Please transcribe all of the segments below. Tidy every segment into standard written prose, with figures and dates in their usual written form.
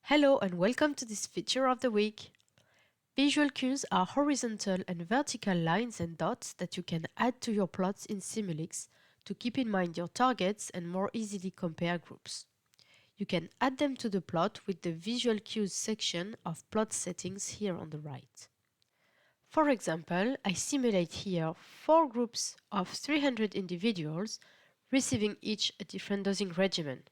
Hello and welcome to this feature of the week. Visual cues are horizontal and vertical lines and dots that you can add to your plots in Simulx to keep in mind your targets and more easily compare groups. You can add them to the plot with the Visual Cues section of Plot Settings here on the right. For example, I simulate here 4 groups of 300 individuals receiving each a different dosing regimen,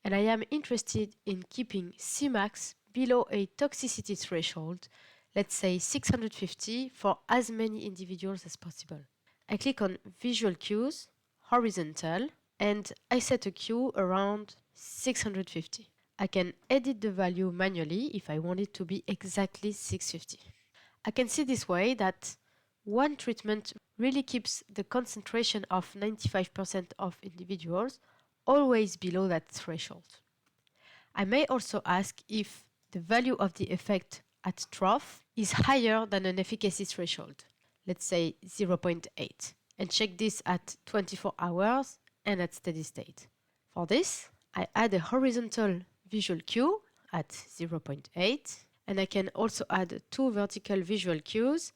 and I am interested in keeping Cmax below a toxicity threshold, let's say 650 for as many individuals as possible. I click on Visual Cues, Horizontal, and I set a cue around 650. I can edit the value manually if I want it to be exactly 650. I can see this way that one treatment really keeps the concentration of 95% of individuals always below that threshold. I may also ask if the value of the effect at trough is higher than an efficacy threshold, let's say 0.8, and check this at 24 hours and at steady state. For this, I add a horizontal visual cue at 0.8, and I can also add 2 vertical visual cues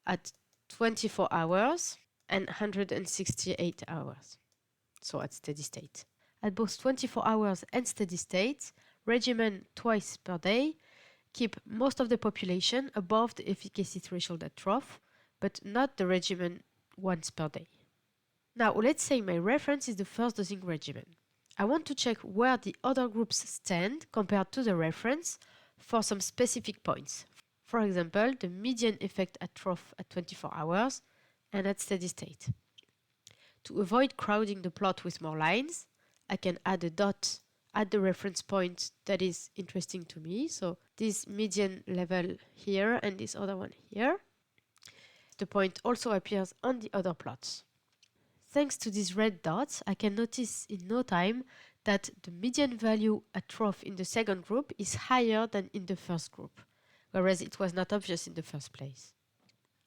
at 24 hours and 168 hours, so at steady state. At both 24 hours and steady state, regimen twice per day keep most of the population above the efficacy threshold at trough, but not the regimen once per day. Now, let's say my reference is the first dosing regimen. I want to check where the other groups stand compared to the reference for some specific points. For example, the median effect at trough at 24 hours and at steady state. To avoid crowding the plot with more lines, I can add a dot at the reference point that is interesting to me. So this median level here and this other one here. The point also appears on the other plots. Thanks to these red dots, I can notice in no time that the median value at trough in the second group is higher than in the first group, whereas it was not obvious in the first place.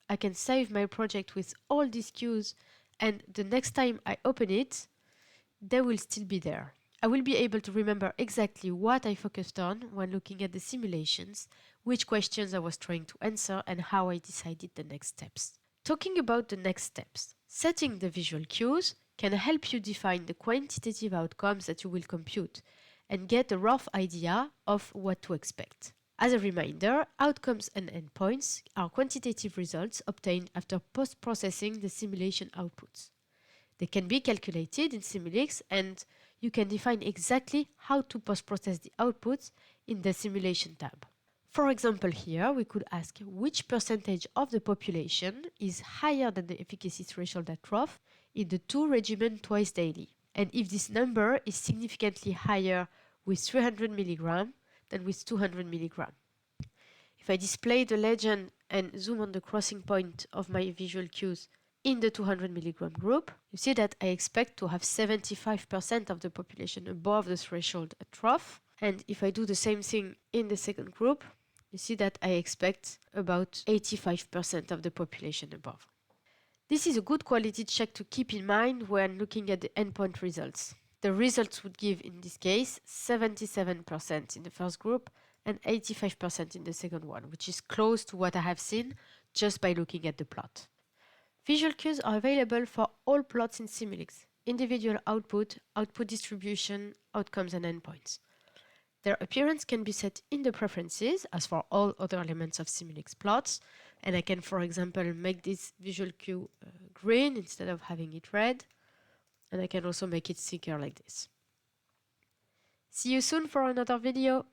I can save my project with all these cues, and the next time I open it, they will still be there. I will be able to remember exactly what I focused on when looking at the simulations, which questions I was trying to answer, and how I decided the next steps. Talking about the next steps, setting the visual cues can help you define the quantitative outcomes that you will compute and get a rough idea of what to expect. As a reminder, outcomes and endpoints are quantitative results obtained after post-processing the simulation outputs. They can be calculated in Simulx, and you can define exactly how to post-process the outputs in the Simulation tab. For example, here we could ask which percentage of the population is higher than the efficacy threshold at trough in the 2 regimen twice daily, and if this number is significantly higher with 300 mg than with 200 mg. If I display the legend and zoom on the crossing point of my visual cues in the 200 mg group, you see that I expect to have 75% of the population above the threshold at trough, and if I do the same thing in the second group, you see that I expect about 85% of the population above. This is a good quality check to keep in mind when looking at the endpoint results. The results would give, in this case, 77% in the first group and 85% in the second one, which is close to what I have seen just by looking at the plot. Visual cues are available for all plots in Simulx: individual output, output distribution, outcomes and endpoints. Their appearance can be set in the preferences, as for all other elements of Simulx plots, and I can, for example, make this visual cue green instead of having it red, and I can also make it thicker like this. See you soon for another video!